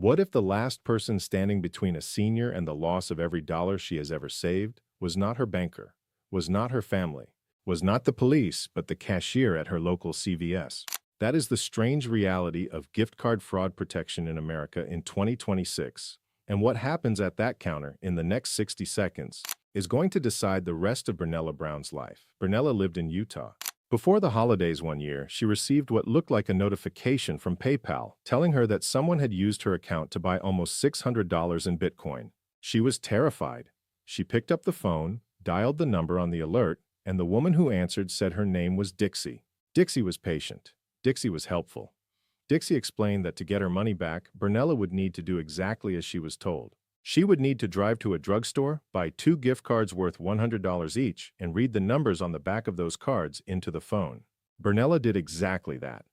What if the last person standing between a senior and the loss of every dollar she has ever saved was not her banker, was not her family, was not the police, but the cashier at her local CVS? That is the strange reality of gift card fraud protection in America in 2026. And what happens at that counter in the next 60 seconds is going to decide the rest of Bernella Brown's life. Bernella lived in Utah. Before the holidays one year, she received what looked like a notification from PayPal telling her that someone had used her account to buy almost $600 in Bitcoin. She was terrified. She picked up the phone, dialed the number on the alert, and the woman who answered said her name was Dixie. Dixie was patient. Dixie was helpful. Dixie explained that to get her money back, Bernella would need to do exactly as she was told. She would need to drive to a drugstore, buy 2 gift cards worth $100 each, and read the numbers on the back of those cards into the phone. Bernella did exactly that.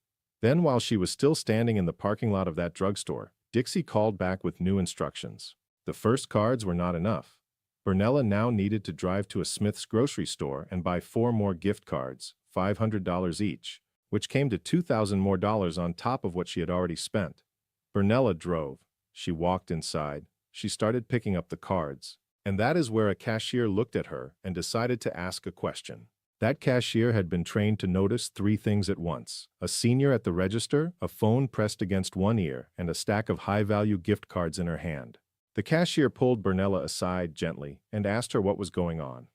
Then, while she was still standing in the parking lot of that drugstore, Dixie called back with new instructions. The first cards were not enough. Bernella now needed to drive to a Smith's grocery store and buy 4 more gift cards, $500 each, which came to $2,000 more on top of what she had already spent. Bernella drove. She walked inside. She started picking up the cards. And that is where a cashier looked at her and decided to ask a question. That cashier had been trained to notice 3 things at once: a senior at the register, a phone pressed against one ear, and a stack of high-value gift cards in her hand. The cashier pulled Bernella aside gently and asked her what was going on.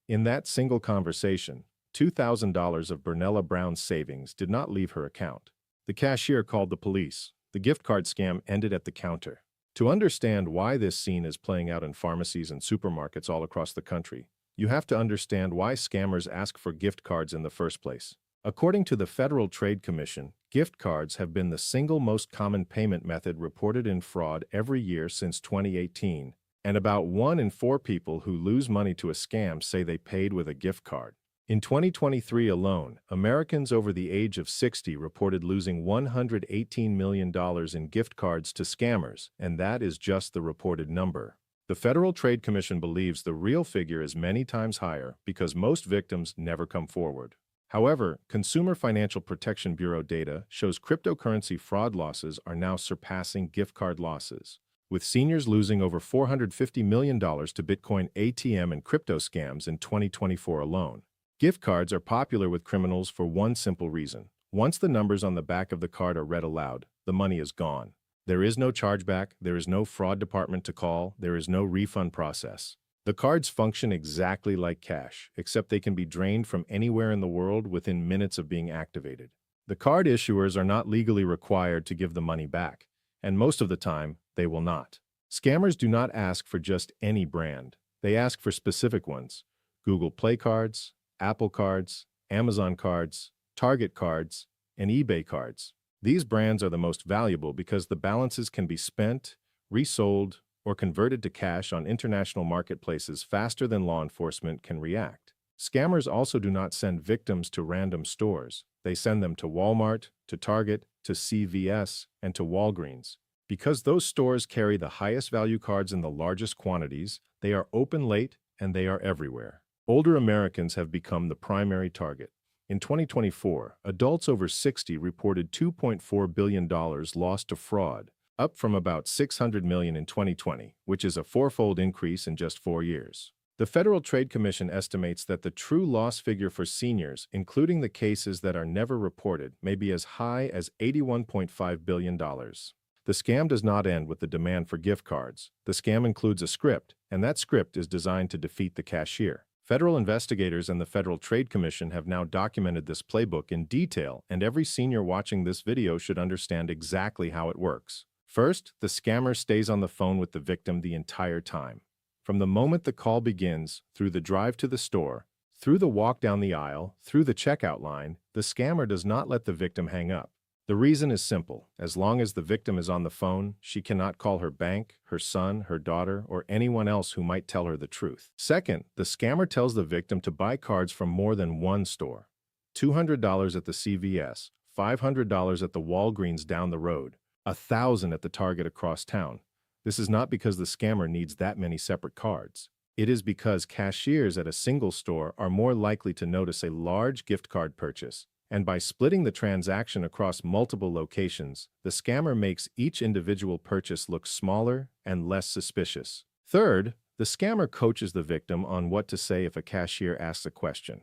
In that single conversation, $2,000 of Bernella Brown's savings did not leave her account. The cashier called the police. The gift card scam ended at the counter. To understand why this scene is playing out in pharmacies and supermarkets all across the country, you have to understand why scammers ask for gift cards in the first place. According to the Federal Trade Commission, gift cards have been the single most common payment method reported in fraud every year since 2018, and about 1 in 4 people who lose money to a scam say they paid with a gift card. In 2023 alone, Americans over the age of 60 reported losing $118 million in gift cards to scammers, and that is just the reported number. The Federal Trade Commission believes the real figure is many times higher because most victims never come forward. However, Consumer Financial Protection Bureau data shows cryptocurrency fraud losses are now surpassing gift card losses, with seniors losing over $450 million to Bitcoin ATM and crypto scams in 2024 alone. Gift cards are popular with criminals for one simple reason. Once the numbers on the back of the card are read aloud, the money is gone. There is no chargeback, there is no fraud department to call, there is no refund process. The cards function exactly like cash, except they can be drained from anywhere in the world within minutes of being activated. The card issuers are not legally required to give the money back, and most of the time, they will not. Scammers do not ask for just any brand. They ask for specific ones: Google Play cards, Apple cards, Amazon cards, Target cards, and eBay cards. These brands are the most valuable because the balances can be spent, resold, or converted to cash on international marketplaces faster than law enforcement can react. Scammers also do not send victims to random stores. They send them to Walmart, to Target, to CVS, and to Walgreens. Because those stores carry the highest value cards in the largest quantities, they are open late and they are everywhere. Older Americans have become the primary target. In 2024, adults over 60 reported $2.4 billion lost to fraud, up from about $600 million in 2020, which is a 4-fold increase in just 4 years. The Federal Trade Commission estimates that the true loss figure for seniors, including the cases that are never reported, may be as high as $81.5 billion. The scam does not end with the demand for gift cards. The scam includes a script, and that script is designed to defeat the cashier. Federal investigators and the Federal Trade Commission have now documented this playbook in detail, and every senior watching this video should understand exactly how it works. First, the scammer stays on the phone with the victim the entire time. From the moment the call begins, through the drive to the store, through the walk down the aisle, through the checkout line, the scammer does not let the victim hang up. The reason is simple. As long as the victim is on the phone, she cannot call her bank, her son, her daughter, or anyone else who might tell her the truth. Second, the scammer tells the victim to buy cards from more than one store: $200 at the CVS, $500 at the Walgreens down the road, $1,000 at the Target across town. This is not because the scammer needs that many separate cards. It is because cashiers at a single store are more likely to notice a large gift card purchase And by splitting the transaction across multiple locations, the scammer makes each individual purchase look smaller and less suspicious. Third, the scammer coaches the victim on what to say if a cashier asks a question.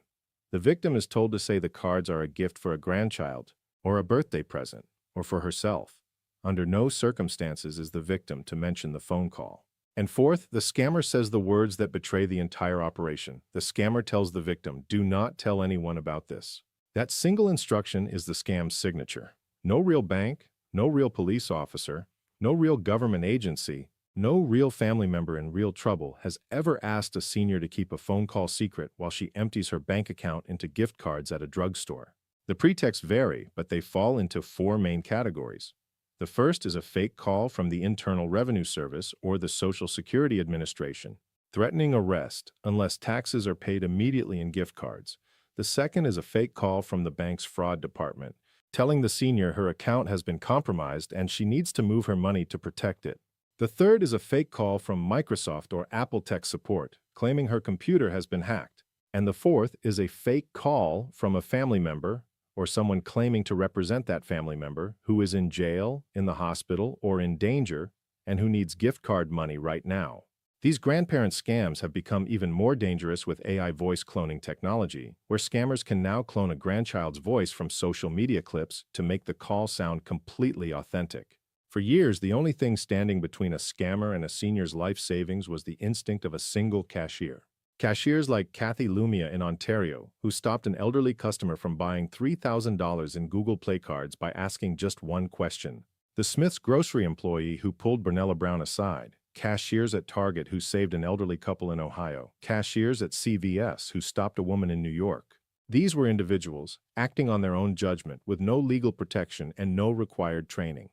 The victim is told to say the cards are a gift for a grandchild, or a birthday present, or for herself. Under no circumstances is the victim to mention the phone call. And fourth, the scammer says the words that betray the entire operation. The scammer tells the victim, "Do not tell anyone about this." That single instruction is the scam's signature. No real bank, no real police officer, no real government agency, no real family member in real trouble has ever asked a senior to keep a phone call secret while she empties her bank account into gift cards at a drugstore. The pretexts vary, but they fall into four main categories. The first is a fake call from the Internal Revenue Service or the Social Security Administration, threatening arrest unless taxes are paid immediately in gift cards. The second is a fake call from the bank's fraud department, telling the senior her account has been compromised and she needs to move her money to protect it. The third is a fake call from Microsoft or Apple tech support, claiming her computer has been hacked. And the fourth is a fake call from a family member or someone claiming to represent that family member who is in jail, in the hospital, or in danger, and who needs gift card money right now. These grandparent scams have become even more dangerous with AI voice cloning technology, where scammers can now clone a grandchild's voice from social media clips to make the call sound completely authentic. For years, the only thing standing between a scammer and a senior's life savings was the instinct of a single cashier. Cashiers like Kathy Lumia in Ontario, who stopped an elderly customer from buying $3,000 in Google Play cards by asking just one question. The Smith's grocery employee who pulled Bernella Brown aside. Cashiers at Target who saved an elderly couple in Ohio. Cashiers at CVS who stopped a woman in New York. These were individuals acting on their own judgment with no legal protection and no required training.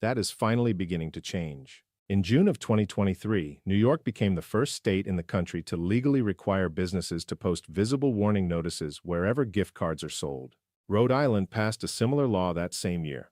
That is finally beginning to change. In June of 2023, New York became the first state in the country to legally require businesses to post visible warning notices wherever gift cards are sold. Rhode Island passed a similar law that same year.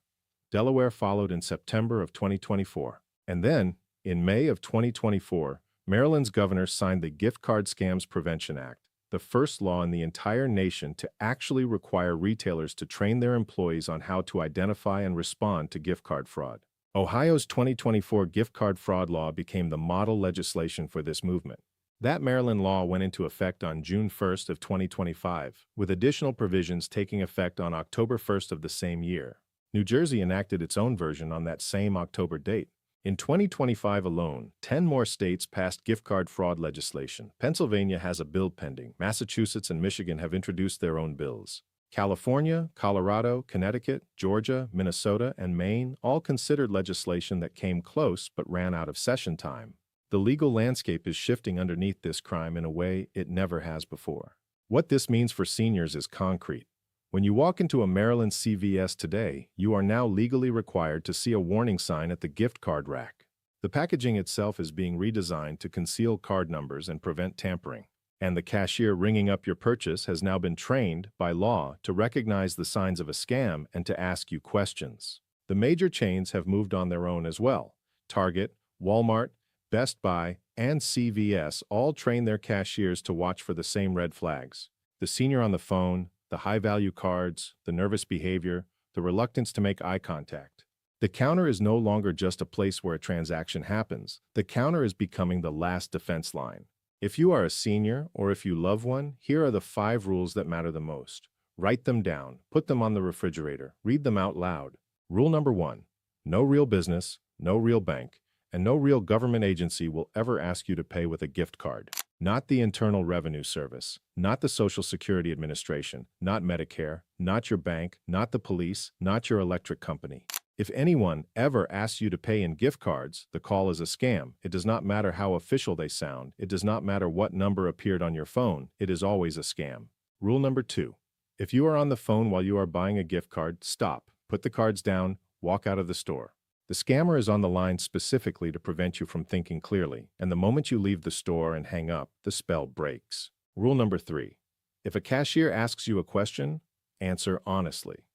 Delaware followed in September of 2024. And then, in May of 2024, Maryland's governor signed the Gift Card Scams Prevention Act, the first law in the entire nation to actually require retailers to train their employees on how to identify and respond to gift card fraud. Ohio's 2024 gift card fraud law became the model legislation for this movement. That Maryland law went into effect on June 1st of 2025, with additional provisions taking effect on October 1st of the same year. New Jersey enacted its own version on that same October date. In 2025 alone, 10 more states passed gift card fraud legislation. Pennsylvania has a bill pending. Massachusetts and Michigan have introduced their own bills. California, Colorado, Connecticut, Georgia, Minnesota, and Maine all considered legislation that came close but ran out of session time. The legal landscape is shifting underneath this crime in a way it never has before. What this means for seniors is concrete. When you walk into a Maryland CVS today, you are now legally required to see a warning sign at the gift card rack. The packaging itself is being redesigned to conceal card numbers and prevent tampering. And the cashier ringing up your purchase has now been trained by law to recognize the signs of a scam and to ask you questions. The major chains have moved on their own as well. Target, Walmart, Best Buy, and CVS all train their cashiers to watch for the same red flags. The senior on the phone, the high-value cards, the nervous behavior, the reluctance to make eye contact. The counter is no longer just a place where a transaction happens. The counter is becoming the last defense line. If you are a senior or if you love one, here are the 5 rules that matter the most. Write them down, put them on the refrigerator, read them out loud. Rule number 1, no real business, no real bank, and no real government agency will ever ask you to pay with a gift card. Not the Internal Revenue Service, not the Social Security Administration, not Medicare, not your bank, not the police, not your electric company. If anyone ever asks you to pay in gift cards, the call is a scam. It does not matter how official they sound. It does not matter what number appeared on your phone. It is always a scam. Rule number 2. If you are on the phone while you are buying a gift card, stop, put the cards down, walk out of the store. The scammer is on the line specifically to prevent you from thinking clearly, and the moment you leave the store and hang up, the spell breaks. Rule number 3. If a cashier asks you a question, answer honestly.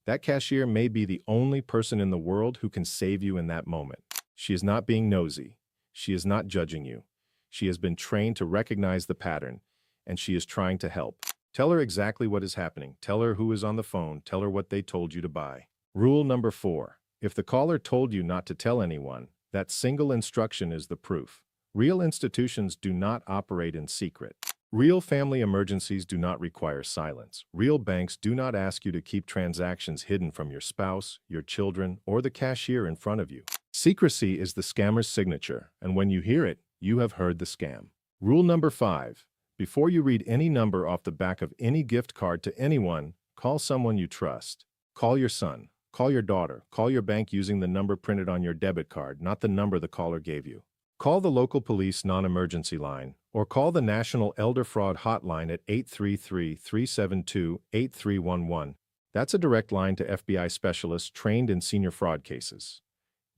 That cashier may be the only person in the world who can save you in that moment. She is not being nosy. She is not judging you. She has been trained to recognize the pattern, and she is trying to help. Tell her exactly what is happening. Tell her who is on the phone. Tell her what they told you to buy. Rule number 4. If the caller told you not to tell anyone, that single instruction is the proof. Real institutions do not operate in secret. Real family emergencies do not require silence. Real banks do not ask you to keep transactions hidden from your spouse, your children, or the cashier in front of you. Secrecy is the scammer's signature, and when you hear it, you have heard the scam. Rule number 5. Before you read any number off the back of any gift card to anyone, call someone you trust. Call your son. Call your daughter. Call your bank using the number printed on your debit card, not the number the caller gave you. Call the local police non-emergency line, or call the National Elder Fraud Hotline at 833-372-8311. That's a direct line to FBI specialists trained in senior fraud cases.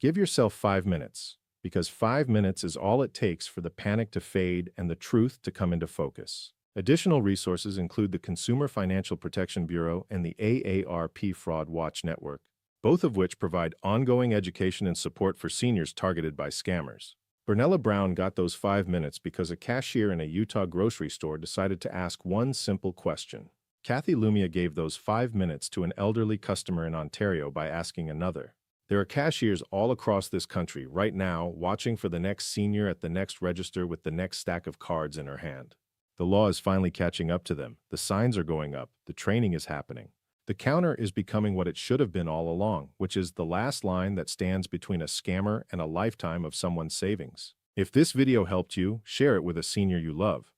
Give yourself 5 minutes, because 5 minutes is all it takes for the panic to fade and the truth to come into focus. Additional resources include the Consumer Financial Protection Bureau and the AARP FraudWatch Network, both of which provide ongoing education and support for seniors targeted by scammers. Bernella Brown got those 5 minutes because a cashier in a Utah grocery store decided to ask one simple question. Kathy Lumia gave those 5 minutes to an elderly customer in Ontario by asking another. There are cashiers all across this country right now watching for the next senior at the next register with the next stack of cards in her hand. The law is finally catching up to them. The signs are going up. The training is happening. The counter is becoming what it should have been all along, which is the last line that stands between a scammer and a lifetime of someone's savings. If this video helped you, share it with a senior you love.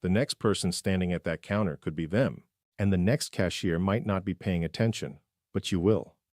The next person standing at that counter could be them, and the next cashier might not be paying attention, but you will.